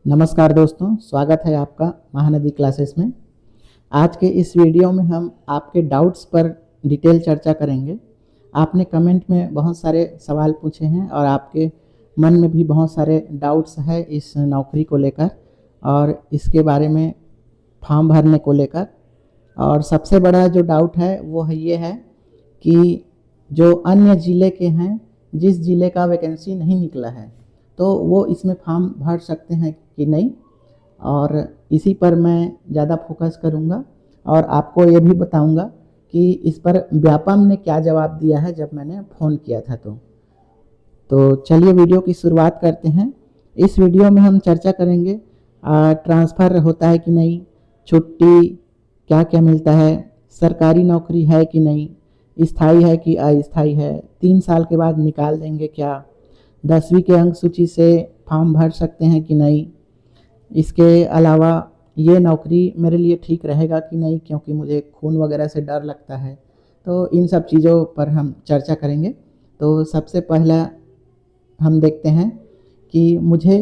नमस्कार दोस्तों, स्वागत है आपका महानदी क्लासेस में। आज के इस वीडियो में हम आपके डाउट्स पर डिटेल चर्चा करेंगे। आपने कमेंट में बहुत सारे सवाल पूछे हैं और आपके मन में भी बहुत सारे डाउट्स हैं इस नौकरी को लेकर और इसके बारे में फॉर्म भरने को लेकर। और सबसे बड़ा जो डाउट है वो ये है कि जो अन्य ज़िले के हैं, जिस ज़िले का वैकेंसी नहीं निकला है तो वो इसमें फॉर्म भर सकते हैं कि नहीं, और इसी पर मैं ज़्यादा फोकस करूँगा और आपको ये भी बताऊँगा कि इस पर व्यापम ने क्या जवाब दिया है जब मैंने फ़ोन किया था। तो चलिए वीडियो की शुरुआत करते हैं। इस वीडियो में हम चर्चा करेंगे ट्रांसफ़र होता है कि नहीं, छुट्टी क्या क्या मिलता है, सरकारी नौकरी है कि नहीं, स्थायी है कि अस्थायी है, 3 साल के बाद निकाल देंगे क्या, 10वीं के अंक सूची से फॉर्म भर सकते हैं कि नहीं, इसके अलावा ये नौकरी मेरे लिए ठीक रहेगा कि नहीं क्योंकि मुझे खून वगैरह से डर लगता है। तो इन सब चीज़ों पर हम चर्चा करेंगे। तो सबसे पहला हम देखते हैं कि मुझे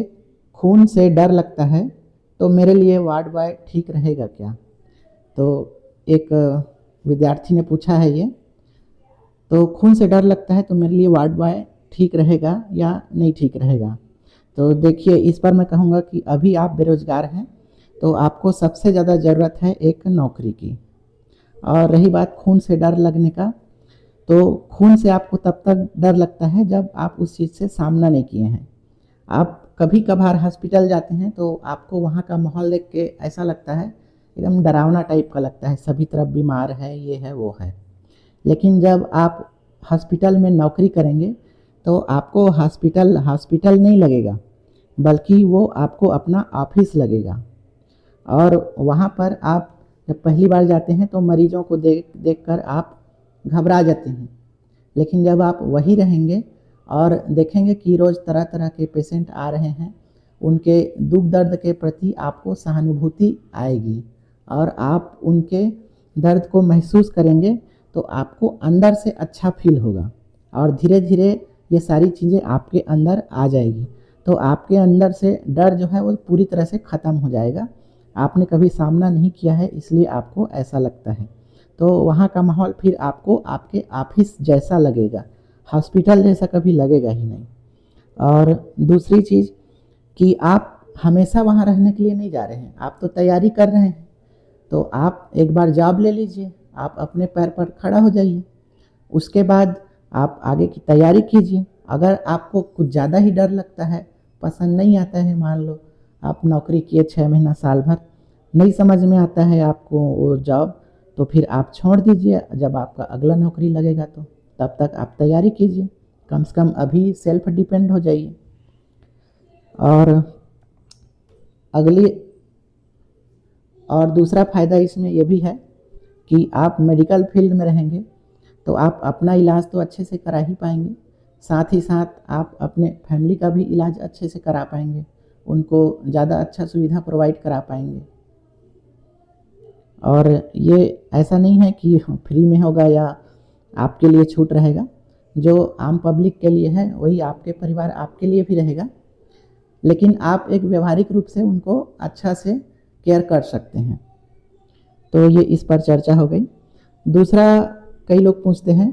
खून से डर लगता है तो मेरे लिए वार्ड बॉय ठीक रहेगा क्या। तो एक विद्यार्थी ने पूछा है ये, तो खून से डर लगता है तो मेरे लिए वार्ड बॉय ठीक रहेगा या नहीं ठीक रहेगा। तो देखिए, इस पर मैं कहूँगा कि अभी आप बेरोज़गार हैं तो आपको सबसे ज़्यादा ज़रूरत है एक नौकरी की। और रही बात खून से डर लगने का, तो खून से आपको तब तक डर लगता है जब आप उस चीज़ से सामना नहीं किए हैं। आप कभी कभार हॉस्पिटल जाते हैं तो आपको वहाँ का माहौल देख के ऐसा लगता है, एकदम डरावना टाइप का लगता है, सभी तरफ बीमार है, ये है वो है। लेकिन जब आप हॉस्पिटल में नौकरी करेंगे तो आपको हॉस्पिटल नहीं लगेगा, बल्कि वो आपको अपना ऑफिस लगेगा। और वहाँ पर आप जब पहली बार जाते हैं तो मरीजों को देख कर आप घबरा जाते हैं, लेकिन जब आप वही रहेंगे और देखेंगे कि रोज़ तरह तरह के पेशेंट आ रहे हैं, उनके दुख दर्द के प्रति आपको सहानुभूति आएगी और आप उनके दर्द को महसूस करेंगे तो आपको अंदर से अच्छा फील होगा और धीरे धीरे ये सारी चीज़ें आपके अंदर आ जाएगी। तो आपके अंदर से डर जो है वो पूरी तरह से ख़त्म हो जाएगा। आपने कभी सामना नहीं किया है इसलिए आपको ऐसा लगता है। तो वहाँ का माहौल फिर आपको आपके ऑफिस जैसा लगेगा, हॉस्पिटल जैसा कभी लगेगा ही नहीं। और दूसरी चीज़ कि आप हमेशा वहाँ रहने के लिए नहीं जा रहे हैं, आप तो तैयारी कर रहे हैं। तो आप एक बार जॉब ले लीजिए, आप अपने पैर पर खड़ा हो जाइए, उसके बाद आप आगे की तैयारी कीजिए। अगर आपको कुछ ज़्यादा ही डर लगता है, पसंद नहीं आता है, मान लो आप नौकरी किए 6 महीना साल भर, नहीं समझ में आता है आपको वो जॉब, तो फिर आप छोड़ दीजिए। जब आपका अगला नौकरी लगेगा तो तब तक आप तैयारी कीजिए, कम से कम अभी सेल्फ डिपेंड हो जाइए। और अगली और दूसरा फ़ायदा इसमें यह भी है कि आप मेडिकल फील्ड में रहेंगे तो आप अपना इलाज तो अच्छे से करा ही पाएंगे, साथ ही साथ आप अपने फैमिली का भी इलाज अच्छे से करा पाएंगे, उनको ज़्यादा अच्छा सुविधा प्रोवाइड करा पाएंगे। और ये ऐसा नहीं है कि फ्री में होगा या आपके लिए छूट रहेगा, जो आम पब्लिक के लिए है वही आपके परिवार आपके लिए भी रहेगा, लेकिन आप एक व्यवहारिक रूप से उनको अच्छा से केयर कर सकते हैं। तो ये इस पर चर्चा हो गई। दूसरा, कई लोग पूछते हैं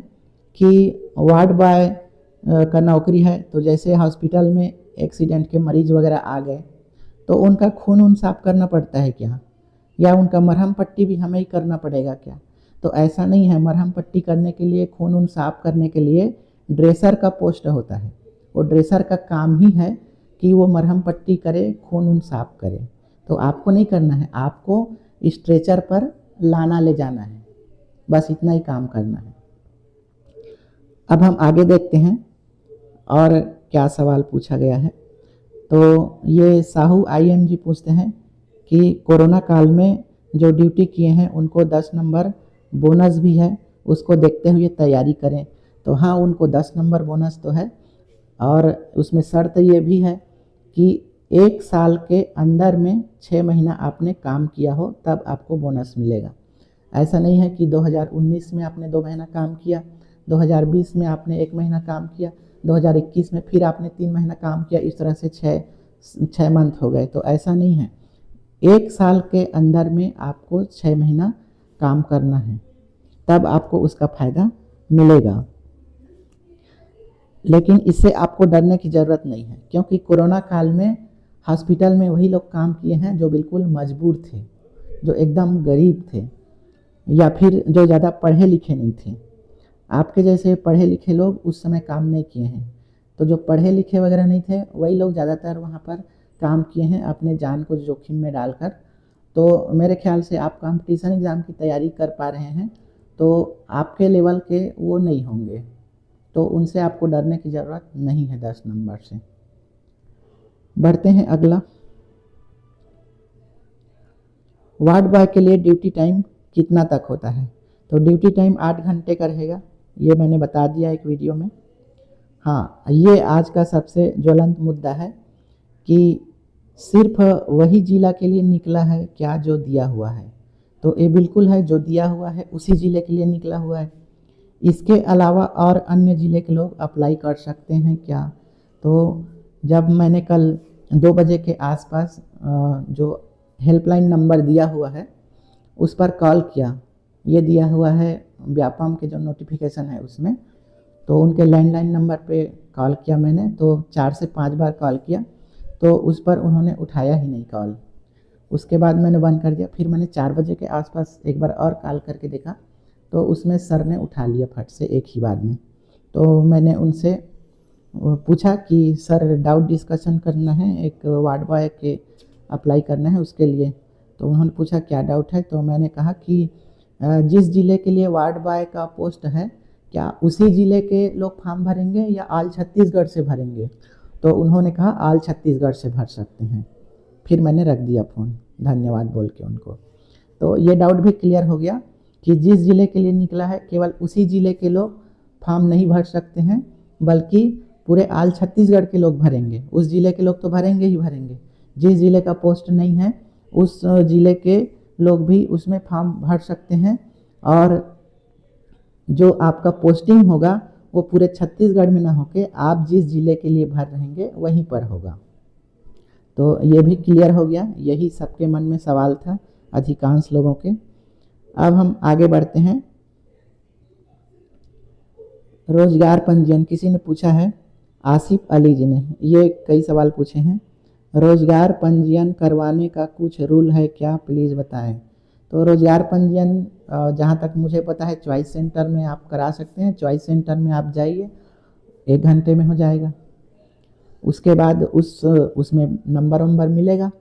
कि वार्ड बॉय का नौकरी है तो जैसे हॉस्पिटल में एक्सीडेंट के मरीज़ वगैरह आ गए तो उनका खून साफ करना पड़ता है क्या, या उनका मरहम पट्टी भी हमें ही करना पड़ेगा क्या। तो ऐसा नहीं है, मरहम पट्टी करने के लिए, खून साफ करने के लिए ड्रेसर का पोस्ट होता है। वो ड्रेसर का काम ही है कि वो मरहम पट्टी करे, खून साफ करे। तो आपको नहीं करना है, आपको स्ट्रेचर पर लाना ले जाना है, बस इतना ही काम करना है। अब हम आगे देखते हैं और क्या सवाल पूछा गया है। तो ये साहू IMG पूछते हैं कि कोरोना काल में जो ड्यूटी किए हैं उनको 10 नंबर बोनस भी है, उसको देखते हुए तैयारी करें। तो हाँ, उनको 10 नंबर बोनस तो है, और उसमें शर्त ये भी है कि 1 साल के अंदर में 6 महीना आपने काम किया हो तब आपको बोनस मिलेगा। ऐसा नहीं है कि 2019 में आपने 2 महीना काम किया, 2020 में आपने 1 महीना काम किया, 2021 में फिर आपने 3 महीना काम किया, इस तरह से 6 6 मंथ हो गए, तो ऐसा नहीं है। 1 साल के अंदर में आपको 6 महीना काम करना है, तब आपको उसका फ़ायदा मिलेगा। लेकिन इससे आपको डरने की ज़रूरत नहीं है, क्योंकि कोरोना काल में हॉस्पिटल में वही लोग काम किए हैं जो बिल्कुल मजबूर थे, जो एकदम गरीब थे, या फिर जो ज़्यादा पढ़े लिखे नहीं थे। आपके जैसे पढ़े लिखे लोग उस समय काम नहीं किए हैं, तो जो पढ़े लिखे वगैरह नहीं थे वही लोग ज़्यादातर वहाँ पर काम किए हैं अपने जान को जोखिम में डालकर। तो मेरे ख्याल से आप कंपटीशन एग्ज़ाम की तैयारी कर पा रहे हैं, तो आपके लेवल के वो नहीं होंगे, तो उनसे आपको डरने की ज़रूरत नहीं है। 10 नंबर से बढ़ते हैं अगला। वार्ड बॉय के लिए ड्यूटी टाइम कितना तक होता है? तो ड्यूटी टाइम 8 घंटे का रहेगा, ये मैंने बता दिया एक वीडियो में। हाँ, ये आज का सबसे ज्वलंत मुद्दा है कि सिर्फ वही ज़िला के लिए निकला है क्या जो दिया हुआ है? तो ये बिल्कुल है, जो दिया हुआ है उसी ज़िले के लिए निकला हुआ है। इसके अलावा और अन्य ज़िले के लोग अप्लाई कर सकते हैं क्या? तो जब मैंने कल 2 बजे के आसपास जो हेल्पलाइन नंबर दिया हुआ है उस पर कॉल किया, ये दिया हुआ है व्यापम के जो नोटिफिकेशन है उसमें, तो उनके लैंडलाइन नंबर पे कॉल किया मैंने, तो 4 से 5 बार कॉल किया, तो उस पर उन्होंने उठाया ही नहीं कॉल। उसके बाद मैंने बंद कर दिया। फिर मैंने 4 बजे के आसपास एक बार और कॉल करके देखा, तो उसमें सर ने उठा लिया फट से एक ही बार में। तो मैंने उनसे पूछा कि सर डाउट डिस्कशन करना है, एक वार्ड बॉय के अप्लाई करना है उसके लिए। तो उन्होंने पूछा क्या डाउट है? तो मैंने कहा कि जिस ज़िले के लिए वार्ड बॉय का पोस्ट है, क्या उसी ज़िले के लोग फॉर्म भरेंगे या ऑल छत्तीसगढ़ से भरेंगे? तो उन्होंने कहा ऑल छत्तीसगढ़ से भर सकते हैं। फिर मैंने रख दिया फ़ोन, धन्यवाद बोल के उनको। तो ये डाउट भी क्लियर हो गया कि जिस ज़िले के लिए निकला है केवल उसी ज़िले के लोग फॉर्म नहीं भर सकते हैं, बल्कि पूरे ऑल छत्तीसगढ़ के लोग भरेंगे। उस ज़िले के लोग तो भरेंगे ही भरेंगे, जिस ज़िले का पोस्ट नहीं है उस ज़िले के लोग भी उसमें फॉर्म भर सकते हैं, और जो आपका पोस्टिंग होगा वो पूरे छत्तीसगढ़ में ना होके आप जिस ज़िले के लिए भर रहेंगे वहीं पर होगा। तो ये भी क्लियर हो गया, यही सबके मन में सवाल था, अधिकांश लोगों के। अब हम आगे बढ़ते हैं। रोजगार पंजीयन किसी ने पूछा है, आसिफ अली जी ने ये कई सवाल पूछे हैं। रोजगार पंजीयन करवाने का कुछ रूल है क्या, प्लीज़ बताएं। तो रोजगार पंजीयन जहाँ तक मुझे पता है चॉइस सेंटर में आप करा सकते हैं। चॉइस सेंटर में आप जाइए, 1 घंटे में हो जाएगा। उसके बाद उसमें नंबर वंबर मिलेगा,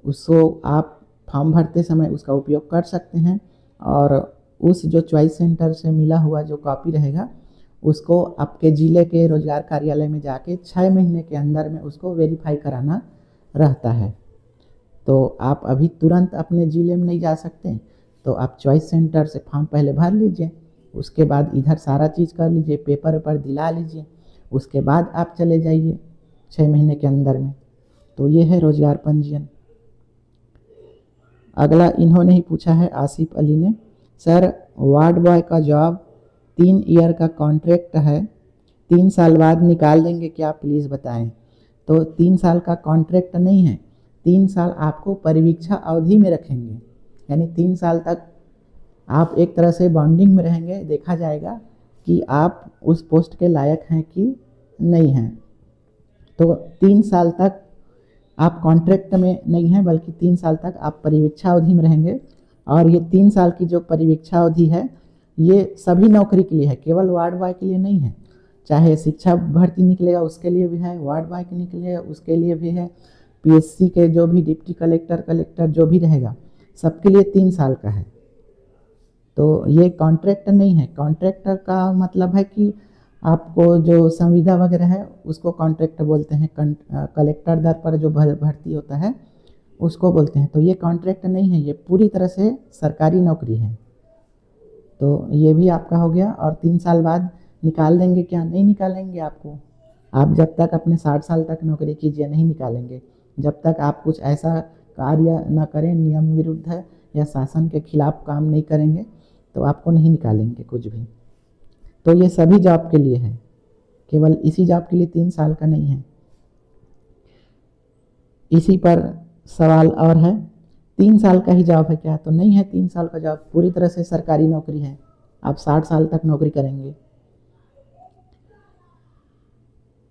उसको आप फॉर्म भरते समय उसका उपयोग कर सकते हैं, और उस जो चॉइस सेंटर से मिला हुआ जो कॉपी रहेगा उसको आपके ज़िले के रोजगार कार्यालय में जाके 6 महीने के अंदर में उसको वेरीफाई कराना रहता है। तो आप अभी तुरंत अपने ज़िले में नहीं जा सकते, तो आप चॉइस सेंटर से फॉर्म पहले भर लीजिए, उसके बाद इधर सारा चीज़ कर लीजिए, पेपर वेपर दिला लीजिए, उसके बाद आप चले जाइए 6 महीने के अंदर में। तो ये है रोजगार पंजीयन। अगला इन्होंने ही पूछा है, आसिफ अली ने, सर वार्ड बॉय का जॉब 3 ईयर का कॉन्ट्रैक्ट है, 3 साल बाद निकाल देंगे क्या, प्लीज़ बताएं। तो 3 साल का कॉन्ट्रैक्ट नहीं है, 3 साल आपको परिवीक्षा अवधि में रखेंगे, यानी 3 साल तक आप एक तरह से बॉन्डिंग में रहेंगे, देखा जाएगा कि आप उस पोस्ट के लायक हैं कि नहीं हैं। तो 3 साल तक आप कॉन्ट्रैक्ट में नहीं हैं, बल्कि 3 साल तक आप परिवीक्षा अवधि में रहेंगे। और ये 3 साल की जो परिवीक्षा अवधि है ये सभी नौकरी के लिए है, केवल वार्ड बॉय के लिए नहीं है। चाहे शिक्षा भर्ती निकलेगा उसके लिए भी है, वार्ड बॉय के निकलेगा उसके लिए भी है, पीएससी के जो भी डिप्टी कलेक्टर जो भी रहेगा सबके लिए 3 साल का है। तो ये कॉन्ट्रैक्ट नहीं है। कॉन्ट्रैक्टर का मतलब है कि आपको जो संविदा वगैरह है उसको कॉन्ट्रैक्ट बोलते हैं, कलेक्टर दर पर जो भर्ती होता है उसको बोलते हैं। तो ये कॉन्ट्रैक्ट नहीं है, ये पूरी तरह से सरकारी नौकरी है। तो ये भी आपका हो गया। और 3 साल बाद निकाल देंगे क्या, नहीं निकालेंगे आपको। आप जब तक अपने 60 साल तक नौकरी कीजिए नहीं निकालेंगे, जब तक आप कुछ ऐसा कार्य न करें नियम विरुद्ध है या शासन के खिलाफ काम नहीं करेंगे तो आपको नहीं निकालेंगे कुछ भी। तो ये सभी जॉब के लिए है, केवल इसी जॉब के लिए 3 साल का नहीं है। इसी पर सवाल और है, 3 साल का ही जॉब है क्या? तो नहीं है 3 साल का जॉब, पूरी तरह से सरकारी नौकरी है, आप 60 साल तक नौकरी करेंगे।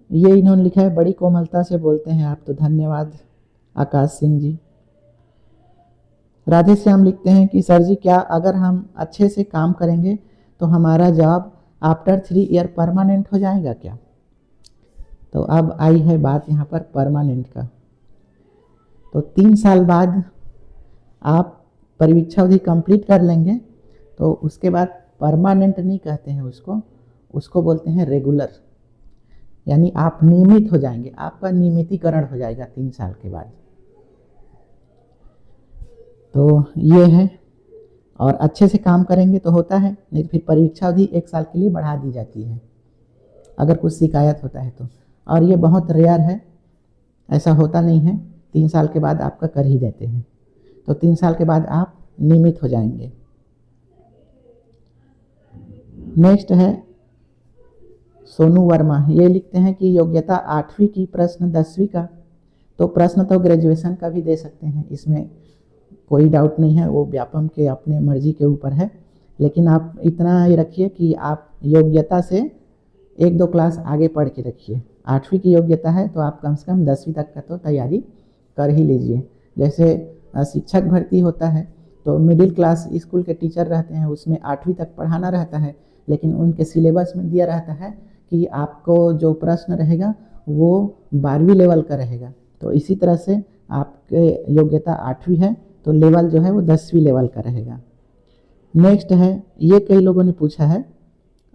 ये इन्होंने लिखा है, बड़ी कोमलता से बोलते हैं आप, तो धन्यवाद आकाश सिंह जी। राधे श्याम लिखते हैं कि सर जी क्या अगर हम अच्छे से काम करेंगे तो हमारा जॉब आफ्टर 3 ईयर परमानेंट हो जाएगा क्या? तो अब आई है बात यहाँ पर परमानेंट का। तो 3 साल बाद आप परीक्षा अवधि कंप्लीट कर लेंगे तो उसके बाद परमानेंट नहीं कहते हैं उसको बोलते हैं रेगुलर, यानी आप नियमित हो जाएंगे, आपका नियमितीकरण हो जाएगा 3 साल के बाद। तो ये है, और अच्छे से काम करेंगे तो होता है, नहीं तो फिर परीक्षा अवधि 1 साल के लिए बढ़ा दी जाती है अगर कुछ शिकायत होता है तो, और ये बहुत रेयर है, ऐसा होता नहीं है, 3 साल के बाद आपका कर ही देते हैं। तो 3 साल के बाद आप नियमित हो जाएंगे। नेक्स्ट है सोनू वर्मा, ये लिखते हैं कि योग्यता 8वीं की, प्रश्न 10वीं का। तो प्रश्न तो ग्रेजुएशन का भी दे सकते हैं, इसमें कोई डाउट नहीं है, वो व्यापम के अपने मर्जी के ऊपर है, लेकिन आप इतना ही रखिए कि आप योग्यता से 1-2 क्लास आगे पढ़ के रखिए। 8वीं की योग्यता है तो आप कम से कम 10वीं तक का तो तैयारी कर ही लीजिए। जैसे शिक्षक भर्ती होता है तो मिडिल क्लास स्कूल के टीचर रहते हैं, उसमें 8वीं तक पढ़ाना रहता है, लेकिन उनके सिलेबस में दिया रहता है कि आपको जो प्रश्न रहेगा वो 12वीं लेवल का रहेगा। तो इसी तरह से आपके योग्यता 8वीं है तो लेवल जो है वो 10वीं लेवल का रहेगा। नेक्स्ट है, ये कई लोगों ने पूछा है,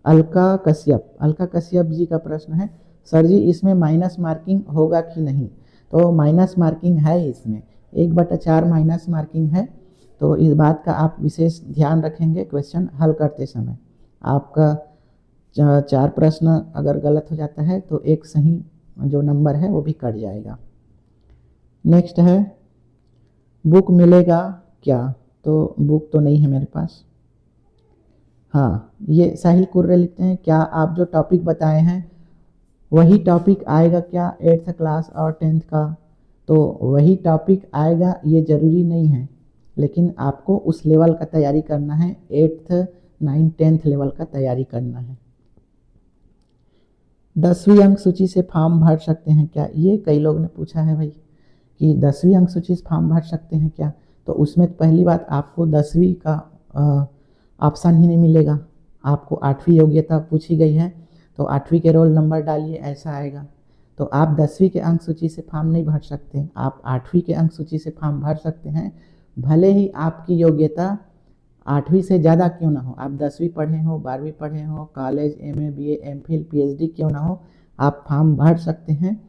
अलका कश्यप जी का प्रश्न है, सर जी इसमें माइनस मार्किंग होगा कि नहीं? तो माइनस मार्किंग है, इसमें 1/4 माइनस मार्किंग है, तो इस बात का आप विशेष ध्यान रखेंगे क्वेश्चन हल करते समय। आपका 4 प्रश्न अगर गलत हो जाता है तो एक सही जो नंबर है वो भी कट जाएगा। नेक्स्ट है, बुक मिलेगा क्या? तो बुक तो नहीं है मेरे पास। हाँ, ये साहिल कुर्रे लिखते हैं, क्या आप जो टॉपिक बताए हैं वही टॉपिक आएगा क्या 8th क्लास और 10th का? तो वही टॉपिक आएगा ये ज़रूरी नहीं है, लेकिन आपको उस लेवल का तैयारी करना है, 8th 9th 10th लेवल का तैयारी करना है। 10वीं अंक सूची से फॉर्म भर सकते हैं क्या? ये कई लोग ने पूछा है भाई कि 10वीं अंक सूची से फॉर्म भर सकते हैं क्या? तो उसमें पहली बात, आपको 10वीं का ऑप्शन ही नहीं मिलेगा, आपको 8वीं योग्यता पूछी गई है तो 8वीं के रोल नंबर डालिए, ऐसा आएगा। तो आप 10वीं के अंक सूची से फॉर्म नहीं भर सकते, आप 8वीं के अंक सूची से फॉर्म भर सकते हैं, भले ही आपकी योग्यता 8वीं से ज़्यादा क्यों ना हो, आप 10वीं पढ़े हो, 12वीं पढ़े हो, college MA BA MPhil PhD क्यों ना हो, आप फॉर्म भर सकते हैं,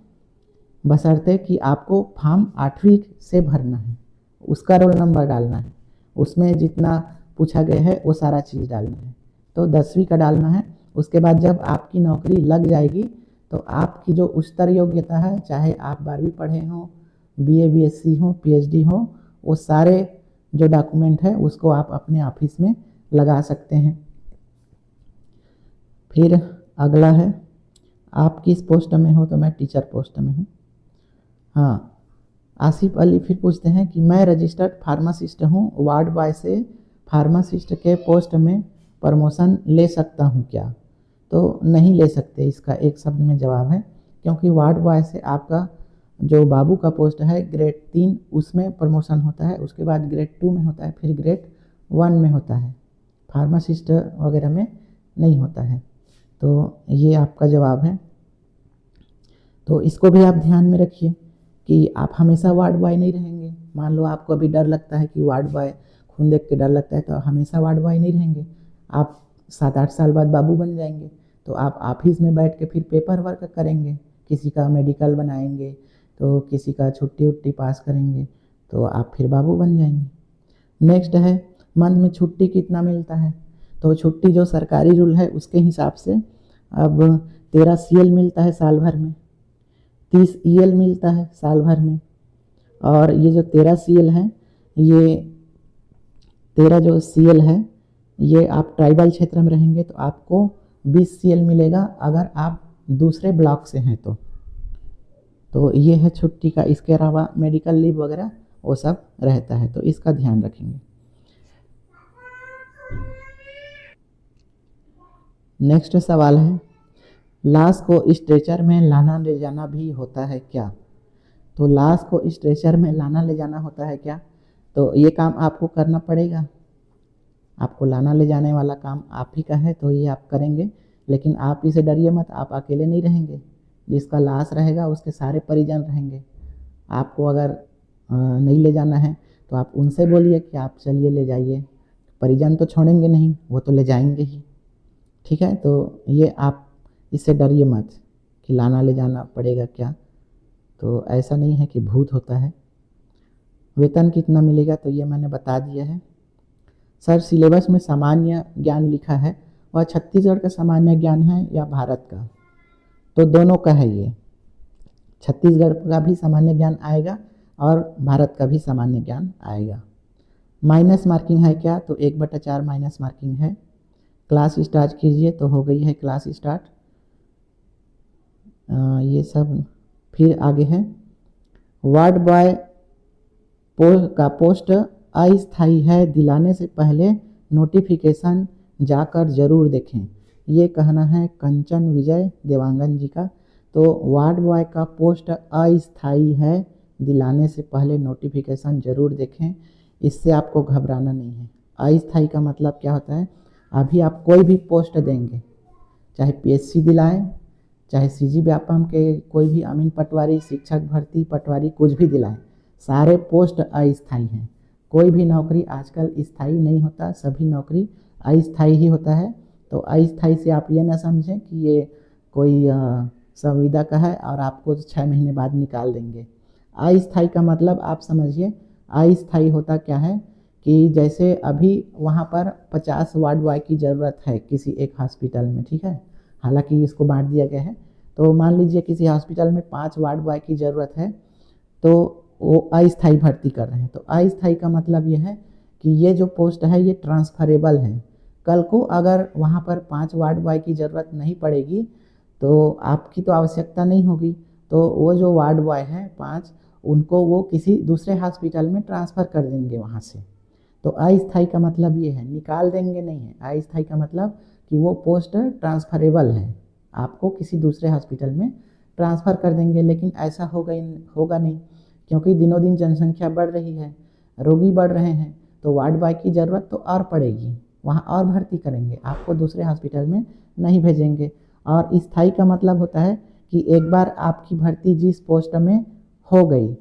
बशर्ते कि आपको फॉर्म 8वीं से भरना है, उसका रोल नंबर डालना है, उसमें जितना पूछा गया है वो सारा चीज़ डालना है। तो 10वीं का डालना है। उसके बाद जब आपकी नौकरी लग जाएगी तो आपकी जो उच्चतर योग्यता है, चाहे आप 12वीं पढ़े हों, BA BSc हो, PhD हो, वो सारे जो डॉक्यूमेंट है उसको आप अपने ऑफिस में लगा सकते हैं। फिर अगला है, आप किस पोस्ट में हो? तो मैं टीचर पोस्ट में हूँ। हाँ, आसिफ अली फिर पूछते हैं कि मैं रजिस्टर्ड फार्मासिस्ट हूँ, वार्ड बॉय से फार्मासिस्ट के पोस्ट में प्रमोशन ले सकता हूँ क्या? तो नहीं ले सकते, इसका एक शब्द में जवाब है, क्योंकि वार्ड बॉय से आपका जो बाबू का पोस्ट है ग्रेड 3 उसमें प्रमोशन होता है, उसके बाद ग्रेड 2 में होता है, फिर ग्रेड 1 में होता है, फार्मासिस्ट वगैरह में नहीं होता है। तो ये आपका जवाब है। तो इसको भी आप ध्यान में रखिए कि आप हमेशा वार्ड बॉय नहीं रहेंगे। मान लो आपको अभी डर लगता है कि वार्ड बॉय खून देख के डर लगता है, तो हमेशा वार्ड बॉय नहीं रहेंगे, आप 7-8 साल बाद बाबू बन जाएंगे, तो आप ऑफिस में बैठ के फिर पेपर वर्क करेंगे, किसी का मेडिकल बनाएंगे, तो किसी का छुट्टी उट्टी पास करेंगे, तो आप फिर बाबू बन जाएंगे। नेक्स्ट है, मंथ में छुट्टी कितना मिलता है? तो छुट्टी जो सरकारी रूल है उसके हिसाब से अब 13 CL मिलता है साल भर में, 30 EL मिलता है साल भर में, और ये जो 13 CL है, ये 13 जो CL है, ये आप ट्राइबल क्षेत्र में रहेंगे तो आपको 20 CL मिलेगा अगर आप दूसरे ब्लॉक से हैं तो। तो ये है छुट्टी का। इसके अलावा मेडिकल लीव वगैरह वो सब रहता है, तो इसका ध्यान रखेंगे। नेक्स्ट सवाल है, लाश को स्ट्रेचर में लाना ले जाना भी होता है क्या? तो लाश को स्ट्रेचर में लाना ले जाना होता है क्या? तो ये काम आपको करना पड़ेगा। आपको लाना ले जाने वाला काम आप ही का है, तो ये आप करेंगे। लेकिन आप इसे डरिए मत, आप अकेले नहीं रहेंगे। जिसका लाश रहेगा उसके सारे परिजन रहेंगे। आपको अगर नहीं ले जाना है तो आप उनसे बोलिए कि आप चलिए ले जाइए। परिजन तो छोड़ेंगे नहीं, वो तो ले जाएंगे ही। ठीक है, तो ये आप इससे डरिए मत कि लाना ले जाना पड़ेगा क्या। तो ऐसा नहीं है कि भूत होता है। वेतन कितना मिलेगा तो ये मैंने बता दिया है। सर सिलेबस में सामान्य ज्ञान लिखा है, वह छत्तीसगढ़ का सामान्य ज्ञान है या भारत का? तो दोनों का है ये। छत्तीसगढ़ का भी सामान्य ज्ञान आएगा और भारत का भी सामान्य ज्ञान आएगा। माइनस मार्किंग है क्या? तो 1/4 माइनस मार्किंग है। क्लास स्टार्ट कीजिए, तो हो गई है क्लास स्टार्ट। ये सब फिर आगे है, वार्ड बॉय का पोस्ट अस्थायी है, दिलाने से पहले नोटिफिकेशन जाकर जरूर देखें। ये कहना है कंचन विजय देवांगन जी का। तो वार्ड बॉय का पोस्ट अस्थायी है, दिलाने से पहले नोटिफिकेशन जरूर देखें। इससे आपको घबराना नहीं है। अस्थायी का मतलब क्या होता है? अभी आप कोई भी पोस्ट देंगे, चाहे पीएससी दिलाएं, चाहे सीजी व्यापम के कोई भी अमीन पटवारी, शिक्षक भर्ती पटवारी, कुछ भी दिलाएं, सारे पोस्ट अस्थायी हैं। कोई भी नौकरी आजकल स्थायी नहीं होता, सभी नौकरी अस्थायी ही होता है। तो अस्थायी से आप ये ना समझें कि ये कोई संविदा का है और आपको 6 महीने बाद निकाल देंगे। अस्थायी का मतलब आप समझिए, अस्थायी होता क्या है कि जैसे अभी वहाँ पर 50 वार्ड बॉय की ज़रूरत है किसी एक हॉस्पिटल में, ठीक है, हालांकि इसको बांट दिया गया है। तो मान लीजिए किसी हॉस्पिटल में 5 वार्ड बॉय की ज़रूरत है, तो वो अस्थायी भर्ती कर रहे हैं। तो अस्थायी का मतलब ये है कि ये जो पोस्ट है ये ट्रांसफरेबल है। कल को अगर वहाँ पर 5 वार्ड बॉय की ज़रूरत नहीं पड़ेगी तो आपकी तो आवश्यकता नहीं होगी, तो वो जो वार्ड बॉय हैं 5, उनको वो किसी दूसरे हॉस्पिटल में ट्रांसफ़र कर देंगे वहाँ से। तो अस्थायी का मतलब ये है, निकाल देंगे नहीं है। अस्थायी का मतलब कि वो पोस्ट ट्रांसफरेबल है, आपको किसी दूसरे हॉस्पिटल में ट्रांसफ़र कर देंगे। लेकिन ऐसा होगा नहीं, क्योंकि दिनों दिन जनसंख्या बढ़ रही है, रोगी बढ़ रहे हैं, तो वार्ड बॉय की ज़रूरत तो और पड़ेगी, वहाँ और भर्ती करेंगे, आपको दूसरे हॉस्पिटल में नहीं भेजेंगे। और स्थायी का मतलब होता है कि एक बार आपकी भर्ती जिस पोस्ट में हो गई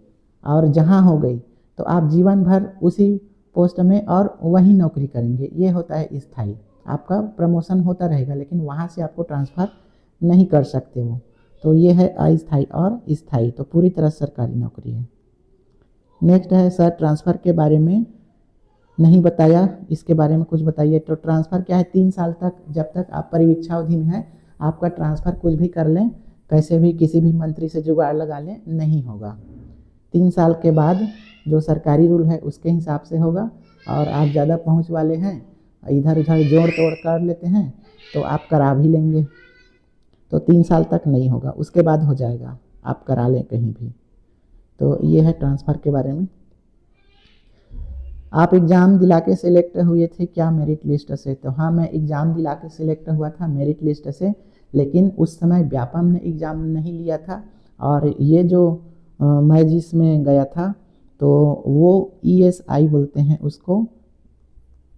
और जहाँ हो गई तो आप जीवन भर उसी पोस्ट में और वहीं नौकरी करेंगे, ये होता है स्थायी। आपका प्रमोशन होता रहेगा लेकिन वहाँ से आपको ट्रांसफ़र नहीं कर सकते वो। तो ये है अस्थायी और स्थायी, तो पूरी तरह सरकारी नौकरी है। नेक्स्ट है, सर ट्रांसफ़र के बारे में नहीं बताया, इसके बारे में कुछ बताइए। तो ट्रांसफ़र क्या है, 3 साल तक, जब तक आप परिवीक्षा अवधि में है, आपका ट्रांसफ़र कुछ भी कर लें, कैसे भी किसी भी मंत्री से जुगाड़ लगा लें, नहीं होगा। 3 साल के बाद जो सरकारी रूल है उसके हिसाब से होगा। और आप ज़्यादा पहुँच वाले हैं, इधर उधर जोड़ तोड़ कर लेते हैं, तो आप करा भी लेंगे। तो 3 साल तक नहीं होगा, उसके बाद हो जाएगा, आप करा लें कहीं भी। तो ये है ट्रांसफ़र के बारे में। आप एग्ज़ाम दिला के सिलेक्ट हुए थे क्या मेरिट लिस्ट से? तो हाँ, मैं एग्ज़ाम दिला के सिलेक्ट हुआ था मेरिट लिस्ट से, लेकिन उस समय व्यापम ने एग्ज़ाम नहीं लिया था। और ये जो मैं जिसमें गया था तो वो ESI बोलते हैं उसको,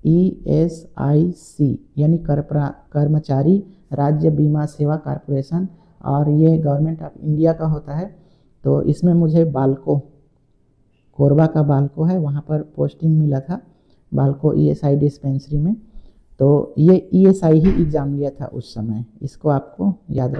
ESIC यानी कर्मचारी राज्य बीमा सेवा कॉर्पोरेशन, और ये गवर्नमेंट ऑफ इंडिया का होता है। तो इसमें मुझे बालको, कोरबा का बालको है, वहाँ पर पोस्टिंग मिला था, बालको ESI डिस्पेंसरी में। तो ये ESI ही एग्ज़ाम लिया था उस समय, इसको आपको याद